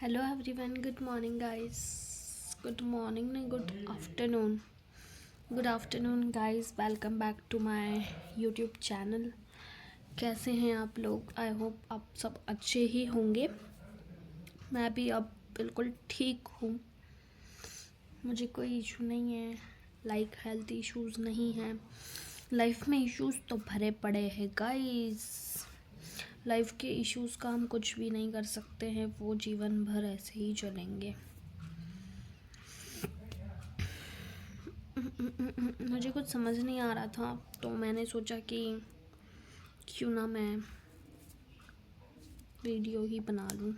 Hello everyone, good morning guys. Good morning, no, good afternoon. Good afternoon guys, welcome back to my YouTube channel. कैसे हैं आप लोग? I hope आप सब अच्छे ही होंगे. मैं भी अब बिल्कुल ठीक हूँ. मुझे कोई इशू नहीं है, लाइक हेल्थ इश्यूज़ नहीं हैं. लाइफ में इश्यूज़ तो भरे पड़े हैं गाइस. लाइफ के इश्यूज़ का हम कुछ भी नहीं कर सकते हैं, वो जीवन भर ऐसे ही चलेंगे. मुझे कुछ समझ नहीं आ रहा था, तो मैंने सोचा कि क्यों ना मैं वीडियो ही बना लूँ.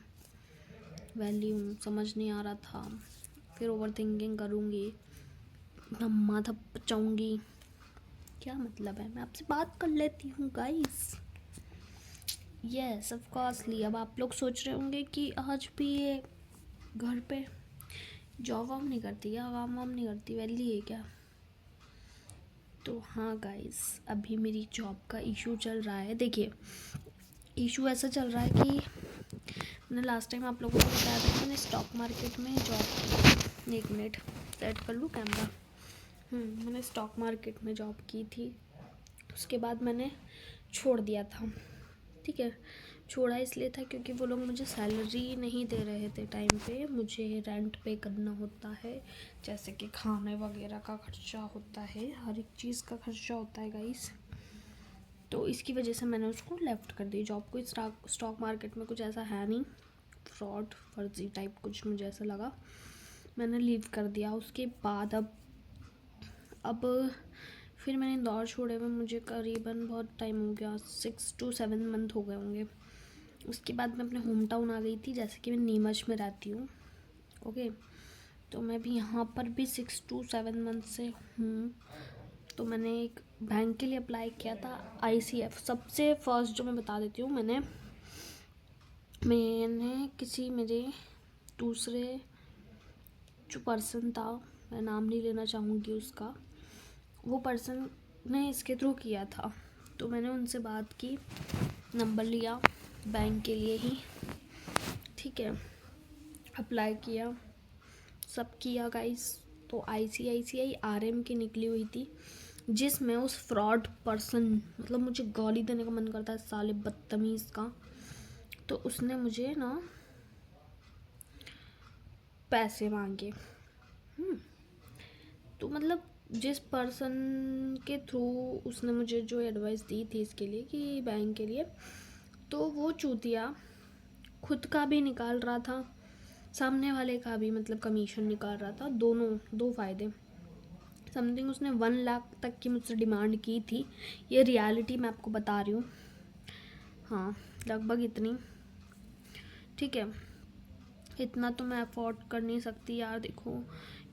वैल्यूम समझ नहीं आ रहा था, फिर ओवर थिंकिंग करूँगी, माथा पचाऊँगी. क्या मतलब है, मैं आपसे बात कर लेती हूँ गाइस. Yes of coarsely. अब आप लोग सोच रहे होंगे कि आज भी ये घर पे जॉब वाम नहीं करती क्या, काम वाम नहीं करती, वैली है क्या? तो हाँ गाइस, अभी मेरी जॉब का इशू चल रहा है. देखिए, इशू ऐसा चल रहा है कि मैंने लास्ट टाइम आप लोगों को बताया था कि मैंने स्टॉक मार्केट में जॉब की. 1 मिनट सेट कर लूँ कैमरा. मैंने स्टॉक मार्केट में जॉब की थी. उसके बाद मैंने छोड़ दिया था. ठीक है, छोड़ा इसलिए था क्योंकि वो लोग मुझे सैलरी नहीं दे रहे थे टाइम पे. मुझे रेंट पे करना होता है, जैसे कि खाने वगैरह का खर्चा होता है, हर एक चीज़ का खर्चा होता है गाइस. तो इसकी वजह से मैंने उसको लेफ़्ट कर दी जॉब को. स्टॉक मार्केट में कुछ ऐसा है नहीं, फ्रॉड फर्जी टाइप कुछ मुझे ऐसा लगा, मैंने लीव कर दिया. उसके बाद अब फिर मैंने इंदौर छोड़े हुए मुझे करीबन बहुत टाइम हो गया, 6 to 7 मंथ हो गए होंगे. उसके बाद मैं अपने होम टाउन आ गई थी, जैसे कि मैं नीमच में रहती हूँ. ओके, तो मैं भी यहाँ पर भी 6 to 7 मंथ से हूँ. तो मैंने एक बैंक के लिए अप्लाई किया था, ICF. सबसे फर्स्ट जो मैं बता देती हूँ, मैंने किसी मेरे दूसरे जो पर्सन था, मैं नाम नहीं लेना चाहूँगी उसका, वो पर्सन ने इसके थ्रू किया था. तो मैंने उनसे बात की, नंबर लिया बैंक के लिए ही. ठीक है, अप्लाई किया, सब किया गाइस. तो ICICI RM की निकली हुई थी, जिसमें उस फ्रॉड पर्सन, मतलब मुझे गाली देने का मन करता है साले बदतमीज़ का. तो उसने मुझे ना पैसे मांगे. तो मतलब जिस पर्सन के थ्रू उसने मुझे जो एडवाइस दी थी इसके लिए कि बैंक के लिए, तो वो चूतिया खुद का भी निकाल रहा था, सामने वाले का भी, मतलब कमीशन निकाल रहा था. दोनों दो फ़ायदे. समथिंग उसने 1 लाख तक की मुझसे डिमांड की थी. ये रियलिटी मैं आपको बता रही हूँ. हाँ, लगभग इतनी. ठीक है, इतना तो मैं अफोर्ड कर नहीं सकती यार. देखो,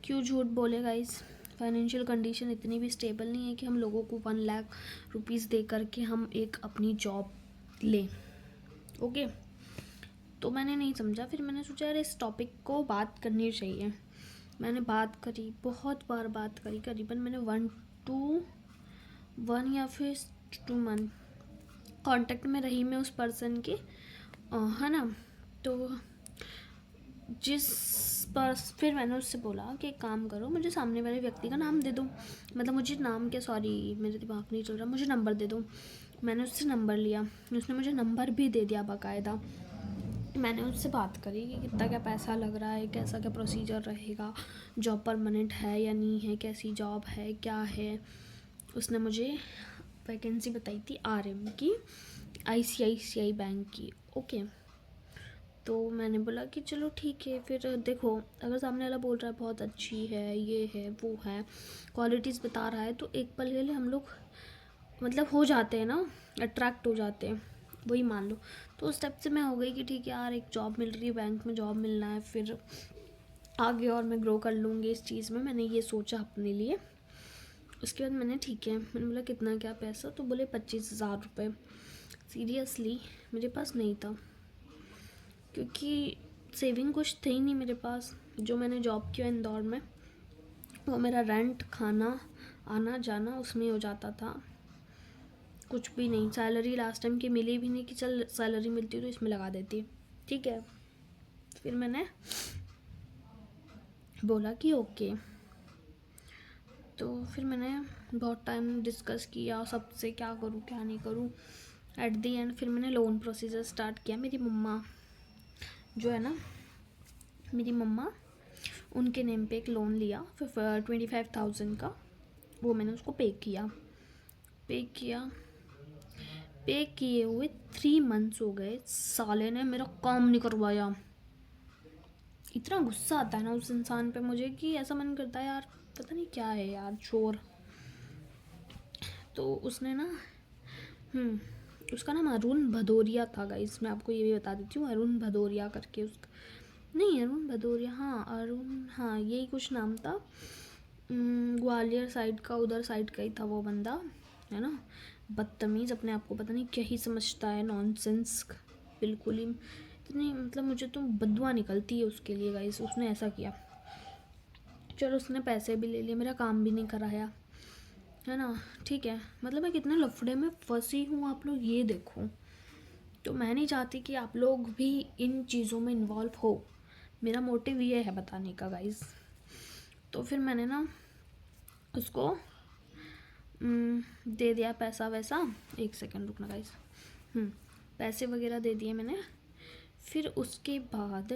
क्यों झूठ बोले गाइस. फाइनेंशियल कंडीशन इतनी भी स्टेबल नहीं है कि हम लोगों को 1 लाख रुपीज़ दे करके हम एक अपनी जॉब लें. ओके, तो मैंने नहीं समझा. फिर मैंने सोचा यार इस टॉपिक को बात करनी चाहिए. मैंने बात करी, बहुत बार बात करी. करीबन मैंने 1 या फिर 2 मंथ कांटेक्ट में रही मैं उस पर्सन के, है ना. तो फिर मैंने उससे बोला कि एक काम करो, मुझे सामने वाले व्यक्ति का नाम दे दो. मतलब मुझे नाम क्या, सॉरी मेरे दिमाग नहीं चल रहा, मुझे नंबर दे दो. मैंने उससे नंबर लिया, उसने मुझे नंबर भी दे दिया बाकायदा. मैंने उससे बात करी कि कितना क्या पैसा लग रहा है, कैसा क्या प्रोसीजर रहेगा, जॉब परमानेंट है या नहीं है, कैसी जॉब है, क्या है. उसने मुझे वैकेंसी बताई थी RM की, ICICI बैंक की. ओके, तो मैंने बोला कि चलो ठीक है. फिर देखो, अगर सामने वाला बोल रहा है बहुत अच्छी है, ये है वो है, क्वालिटीज़ बता रहा है, तो एक पल के लिए हम लोग मतलब हो जाते हैं ना, अट्रैक्ट हो जाते हैं, वही मान लो. तो उस स्टेप से मैं हो गई कि ठीक है यार, एक जॉब मिल रही है, बैंक में जॉब मिलना है, फिर आगे और मैं ग्रो कर लूँगी इस चीज़ में. मैंने ये सोचा अपने लिए. उसके बाद मैंने ठीक है, मैंने बोला कितना क्या पैसा, तो बोले 25,000 रुपये. सीरियसली मेरे पास नहीं था, क्योंकि सेविंग कुछ थी ही नहीं मेरे पास. जो मैंने जॉब किया इंदौर में, वो मेरा रेंट, खाना, आना जाना उसमें हो जाता था. कुछ भी नहीं. सैलरी लास्ट टाइम की मिली भी नहीं कि चल सैलरी मिलती तो इसमें लगा देती. ठीक है, फिर मैंने बोला कि ओके। तो फिर मैंने बहुत टाइम डिस्कस किया सबसे, क्या करूँ क्या नहीं करूँ। एट दी एंड फिर मैंने लोन प्रोसीजर स्टार्ट किया। मेरी मम्मा जो है ना, मेरी मम्मा, उनके नेम पे एक लोन लिया 25,000 का। वो मैंने उसको पे किया। पे किए हुए 3 मंथ्स हो गए, साले ने मेरा काम नहीं करवाया। इतना गुस्सा आता है ना उस इंसान पे मुझे कि ऐसा मन करता है यार, पता नहीं क्या है यार, चोर। तो उसने ना उसका नाम अरुण भदौरिया था गाइस, मैं आपको ये भी बता देती हूँ। अरुण भदौरिया करके उसका, नहीं अरुण भदौरिया, हाँ अरुण, हाँ यही कुछ नाम था। ग्वालियर साइड का, उधर साइड का ही था वो बंदा, है ना। बदतमीज़, अपने आप को पता नहीं क्या ही समझता है, नॉनसेंस बिल्कुल ही। इतनी मतलब मुझे तो बदुआ निकलती है उसके लिए गाइस। उसने ऐसा किया, चलो उसने पैसे भी ले लिए, मेरा काम भी नहीं कराया, है ना। ठीक है, मतलब मैं कितने लफड़े में फंसी हूँ आप लोग ये देखो। तो मैं नहीं चाहती कि आप लोग भी इन चीज़ों में इन्वॉल्व हो। मेरा मोटिव ये है बताने का गाइस। तो फिर मैंने ना उसको दे दिया पैसा वैसा। एक सेकंड रुकना गाइस। पैसे वगैरह दे दिए मैंने। फिर उसके बाद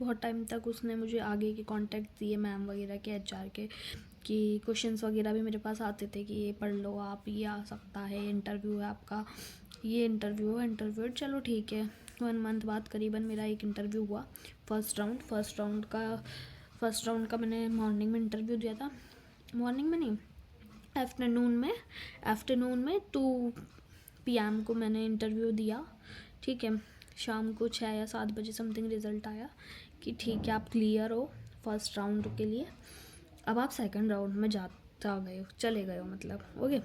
बहुत टाइम तक उसने मुझे आगे के कांटेक्ट दिए, मैम वगैरह के, एचआर के, कि क्वेश्चंस वगैरह भी मेरे पास आते थे कि ये पढ़ लो आप, ये आ सकता है, इंटरव्यू है आपका, ये इंटरव्यू। चलो ठीक है। 1 मंथ बाद करीबन मेरा एक इंटरव्यू हुआ, फर्स्ट राउंड का मैंने मॉर्निंग में इंटरव्यू दिया था। मॉर्निंग में नहीं, आफ्टरनून में 2 PM को मैंने इंटरव्यू दिया। ठीक है, शाम को 6 या 7 बजे समथिंग रिज़ल्ट आया कि ठीक है आप क्लियर हो फर्स्ट राउंड के लिए, अब आप सेकंड राउंड में चले गए हो मतलब। ओके,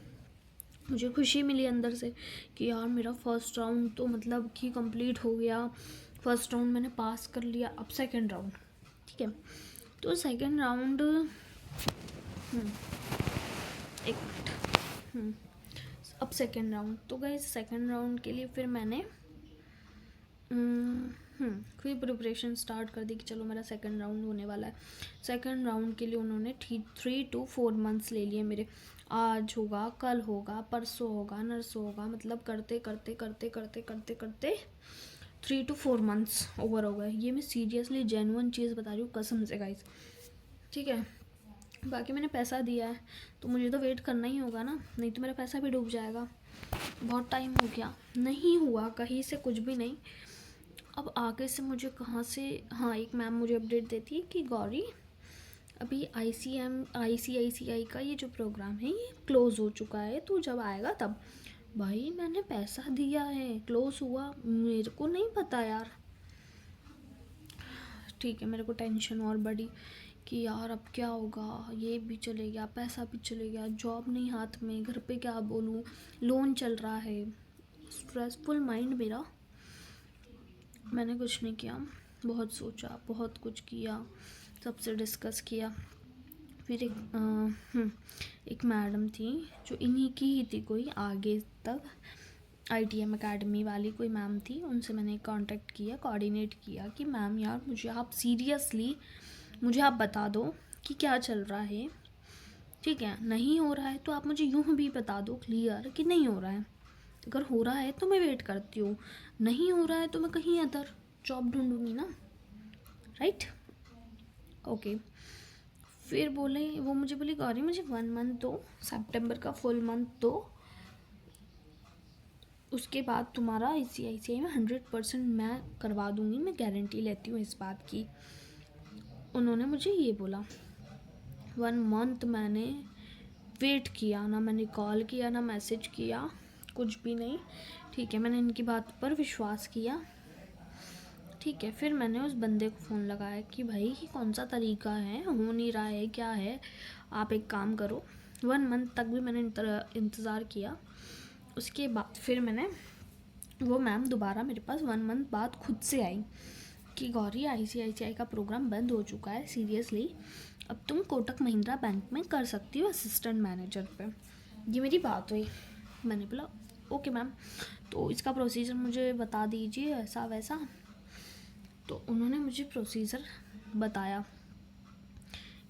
मुझे खुशी मिली अंदर से कि यार मेरा फर्स्ट राउंड तो मतलब कि कंप्लीट हो गया, फर्स्ट राउंड मैंने पास कर लिया, अब सेकंड राउंड। ठीक है, तो सेकंड राउंड, एक मिनट, अब सेकंड राउंड, तो गाइस सेकंड राउंड के लिए फिर मैंने फिर प्रिपरेशन स्टार्ट कर दी कि चलो मेरा सेकंड राउंड होने वाला है। सेकंड राउंड के लिए उन्होंने 3 to 4 मंथ्स ले लिए मेरे। आज होगा, कल होगा, परसों होगा, नरसों होगा, मतलब करते 3 to 4 मंथ्स ओवर हो गए। ये मैं सीरियसली जेन्युइन चीज़ बता रही हूँ कसम से गाइस। ठीक है, बाकी मैंने पैसा दिया है तो मुझे तो वेट करना ही होगा ना, नहीं तो मेरा पैसा भी डूब जाएगा। बहुत टाइम हो गया, नहीं हुआ कहीं से कुछ भी नहीं। अब आगे से मुझे कहाँ से, हाँ एक मैम मुझे अपडेट देती है कि गौरी अभी ICICI का ये जो प्रोग्राम है ये क्लोज़ हो चुका है, तो जब आएगा तब। भाई मैंने पैसा दिया है, क्लोज़ हुआ मेरे को नहीं पता यार। ठीक है, मेरे को टेंशन और बढ़ी कि यार अब क्या होगा, ये भी चले गया, पैसा भी चले गया, जॉब नहीं हाथ में, घर पे क्या बोलूँ, लोन चल रहा है, स्ट्रेसफुल माइंड मेरा। मैंने कुछ नहीं किया, बहुत सोचा, बहुत कुछ किया, सबसे डिस्कस किया। फिर एक मैडम थी जो इन्हीं की ही थी, कोई आगे तक ITM अकेडमी वाली कोई मैम थी, उनसे मैंने कांटेक्ट किया, कोऑर्डिनेट किया कि मैम यार मुझे आप सीरियसली मुझे आप बता दो कि क्या चल रहा है। ठीक है, नहीं हो रहा है तो आप मुझे यूँ भी बता दो क्लियर कि नहीं हो रहा है। अगर हो रहा है तो मैं वेट करती हूँ, नहीं हो रहा है तो मैं कहीं अदर जॉब ढूंढूंगी ना, राइट। ओके, फिर वो मुझे बोली गौरी मुझे 1 मंथ दो, सितंबर का फुल मंथ दो, उसके बाद तुम्हारा ICICI में 100% मैं करवा दूँगी, मैं गारंटी लेती हूँ इस बात की। उन्होंने मुझे ये बोला। 1 मंथ मैंने वेट किया, ना मैंने कॉल किया ना मैसेज किया, कुछ भी नहीं। ठीक है, मैंने इनकी बात पर विश्वास किया। ठीक है, फिर मैंने उस बंदे को फ़ोन लगाया कि भाई ये कौन सा तरीका है, हो नहीं रहा है, क्या है, आप एक काम करो। 1 मंथ तक भी मैंने इंतज़ार किया। उसके बाद फिर वो मैम दोबारा मेरे पास 1 मंथ बाद खुद से आई कि गौरी ICICI का प्रोग्राम बंद हो चुका है सीरियसली, अब तुम कोटक महिंद्रा बैंक में कर सकती हो असिस्टेंट मैनेजर पे। ये मेरी बात हुई। मैंने बोला ओके मैम, तो इसका प्रोसीजर मुझे बता दीजिए ऐसा वैसा। तो उन्होंने मुझे प्रोसीजर बताया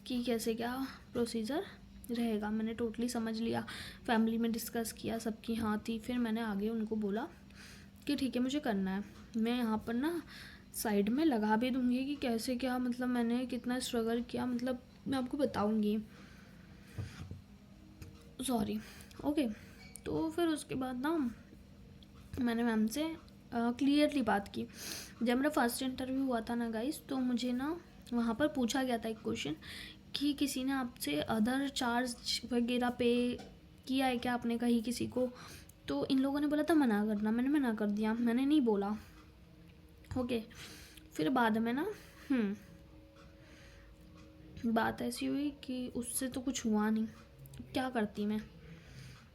कि कैसे क्या प्रोसीजर रहेगा। मैंने टोटली समझ लिया, फैमिली में डिस्कस किया, सबकी हाँ थी। फिर मैंने आगे उनको बोला कि ठीक है मुझे करना है। मैं यहाँ पर ना साइड में लगा भी दूँगी कि कैसे क्या, मतलब मैंने कितना स्ट्रगल किया, मतलब मैं आपको बताऊँगी। सॉरी। ओके। तो फिर उसके बाद ना मैंने मैम से क्लियरली बात की। जब मेरा फर्स्ट इंटरव्यू हुआ था ना गाइस, तो मुझे ना वहाँ पर पूछा गया था एक क्वेश्चन कि किसी ने आपसे अदर चार्ज वगैरह पे किया है क्या आपने कहीं किसी को। तो इन लोगों ने बोला था मना करना, मैंने मना कर दिया, मैंने नहीं बोला। ओके। फिर बाद में ना बात ऐसी हुई कि उससे तो कुछ हुआ नहीं, क्या करती मैं।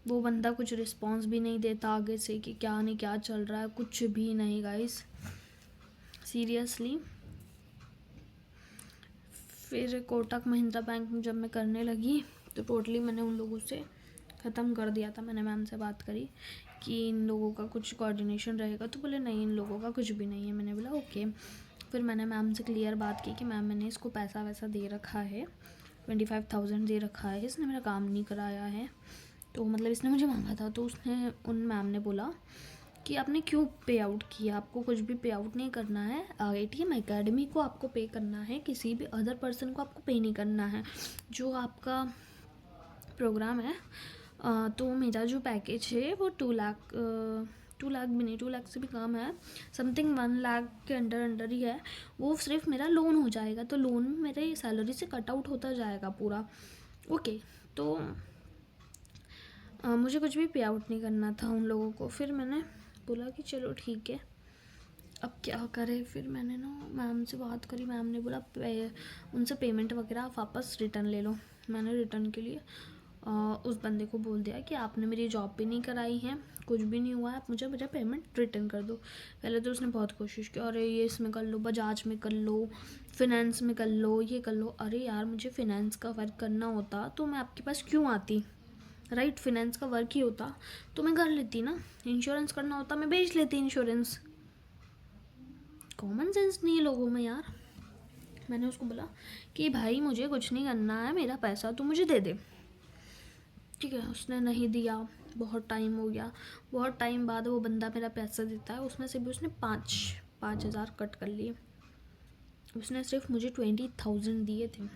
वो बंदा कुछ रिस्पॉन्स भी नहीं देता आगे से कि क्या नहीं क्या चल रहा है, कुछ भी नहीं गाइस, सीरियसली। फिर कोटक महिंद्रा बैंक में जब मैं करने लगी तो टोटली मैंने उन लोगों से ख़त्म कर दिया था। मैंने मैम से बात करी कि इन लोगों का कुछ कोऑर्डिनेशन रहेगा, तो बोले नहीं इन लोगों का कुछ भी नहीं है। मैंने बोला ओके। फिर मैंने मैम से क्लियर बात की कि मैम मैंने इसको पैसा वैसा दे रखा है, 25,000 दे रखा है, इसने मेरा काम नहीं कराया है, तो मतलब इसने मुझे मांगा था। तो उसने उन मैम ने बोला कि आपने क्यों पे आउट किया, आपको कुछ भी पे आउट नहीं करना है, ATM एकेडमी को आपको पे करना है, किसी भी अदर पर्सन को आपको पे नहीं करना है। जो आपका प्रोग्राम है तो मेरा जो पैकेज है वो 2 लाख भी नहीं, 2 लाख से भी कम है, समथिंग 1 लाख के अंडर ही है। वो सिर्फ मेरा लोन हो जाएगा, तो लोन में मेरे सैलरी से कट आउट होता जाएगा पूरा। ओके। तो मुझे कुछ भी पे आउट नहीं करना था उन लोगों को। फिर मैंने बोला कि चलो ठीक है, अब क्या करें। फिर मैंने ना मैम से बात करी, मैम ने बोला उनसे पेमेंट वगैरह आप वापस रिटर्न ले लो। मैंने रिटर्न के लिए उस बंदे को बोल दिया कि आपने मेरी जॉब भी नहीं कराई है, कुछ भी नहीं हुआ है, आप मुझे मेरा पेमेंट रिटर्न कर दो। पहले तो उसने बहुत कोशिश की, अरे ये इसमें कर लो, बजाज में कर लो, फिनेंस में कर लो, ये कर लो। अरे यार मुझे फिनेंस का वर्क करना होता तो मैं आपके पास क्यों आती, राइट। फिनेंस का वर्क ही होता तो मैं कर लेती ना, इंश्योरेंस करना होता मैं बेच लेती इंश्योरेंस। कॉमन सेंस नहीं है लोगों में यार। मैंने उसको बोला कि भाई मुझे कुछ नहीं करना है, मेरा पैसा तू मुझे दे दे। ठीक है, उसने नहीं दिया, बहुत टाइम हो गया। बहुत टाइम बाद वो बंदा मेरा पैसा देता है, उसमें से भी उसने 5,000 कट कर लिए। उसने सिर्फ मुझे 20,000 दिए थे।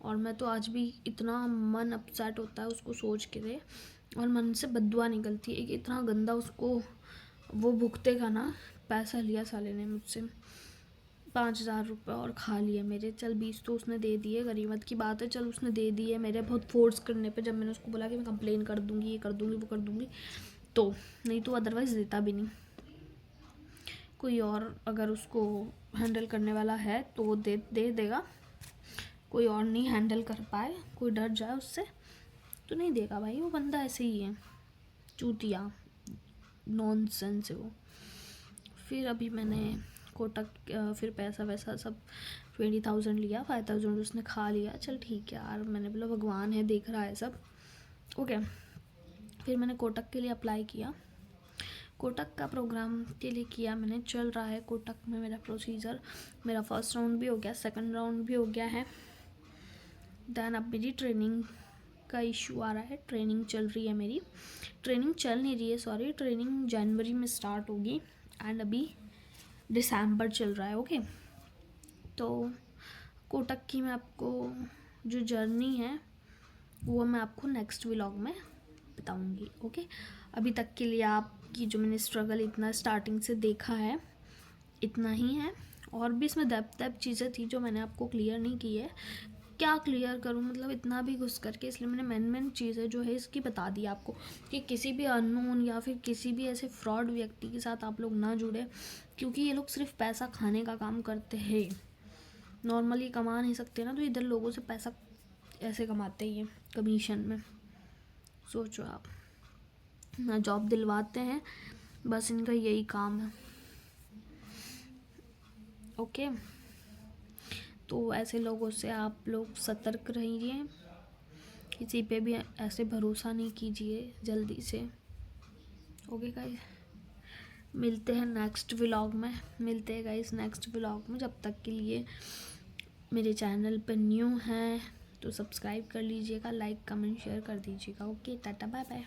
और मैं तो आज भी इतना मन अपसेट होता है उसको सोच के थे, और मन से बद्दुआ निकलती है कि इतना गंदा उसको वो भुगतेगा ना। पैसा लिया साले ने मुझसे 5,000 रुपये और खा लिए मेरे। चल 20 तो उसने दे दिए, गरीबत की बात है, चल उसने दे दिए मेरे बहुत फोर्स करने पे। जब मैंने उसको बोला कि मैं कंप्लेन कर दूँगी, ये कर दूँगी, वो कर दूँगी, तो नहीं तो अदरवाइज़ देता भी नहीं। कोई और अगर उसको हैंडल करने वाला है तो वो दे देगा, कोई और नहीं हैंडल कर पाए, कोई डर जाए उससे तो नहीं देगा भाई। वो बंदा ऐसे ही है, चूतिया, नॉनसेंस है वो। फिर अभी मैंने कोटक फिर पैसा वैसा सब 20,000 लिया, 5,000 उसने खा लिया। चल ठीक है यार, मैंने बोला भगवान है देख रहा है सब। ओके। फिर मैंने कोटक के लिए अप्लाई किया, कोटक का प्रोग्राम के लिए किया मैंने। चल रहा है कोटक में मेरा प्रोसीजर, मेरा फर्स्ट राउंड भी हो गया, सेकंड राउंड भी हो गया है। दैन अब मेरी ट्रेनिंग का इशू आ रहा है, ट्रेनिंग चल रही है मेरी, ट्रेनिंग चल नहीं रही है सॉरी, ट्रेनिंग जनवरी में स्टार्ट होगी एंड अभी दिसंबर चल रहा है। ओके। तो कोटक की मैं आपको जो जर्नी है वो मैं आपको नेक्स्ट व्लॉग में बताऊंगी। ओके। अभी तक के लिए आपकी जो मैंने स्ट्रगल इतना स्टार्टिंग से देखा है इतना ही है, और भी इसमें डेप्थ चीज़ें थी जो मैंने आपको क्लियर नहीं की है। क्या क्लियर करूँ, मतलब इतना भी घुस करके, इसलिए मैंने मेन चीज़ें जो है इसकी बता दी आपको कि किसी भी अननोन या फिर किसी भी ऐसे फ्रॉड व्यक्ति के साथ आप लोग ना जुड़े, क्योंकि ये लोग सिर्फ पैसा खाने का काम करते हैं। नॉर्मली कमा नहीं सकते ना, तो इधर लोगों से पैसा ऐसे कमाते ही हैं कमीशन में। सोचो आप, ना जॉब दिलवाते हैं, बस इनका यही काम है। ओके। तो ऐसे लोगों से आप लोग सतर्क रहिए, किसी पे भी ऐसे भरोसा नहीं कीजिए जल्दी से। ओके गाइस, मिलते हैं नेक्स्ट व्लॉग में, मिलते हैं गाइस नेक्स्ट व्लॉग में। जब तक के लिए मेरे चैनल पर न्यू हैं तो सब्सक्राइब कर लीजिएगा, लाइक कमेंट शेयर कर दीजिएगा। Okay, ta-ta bye bye.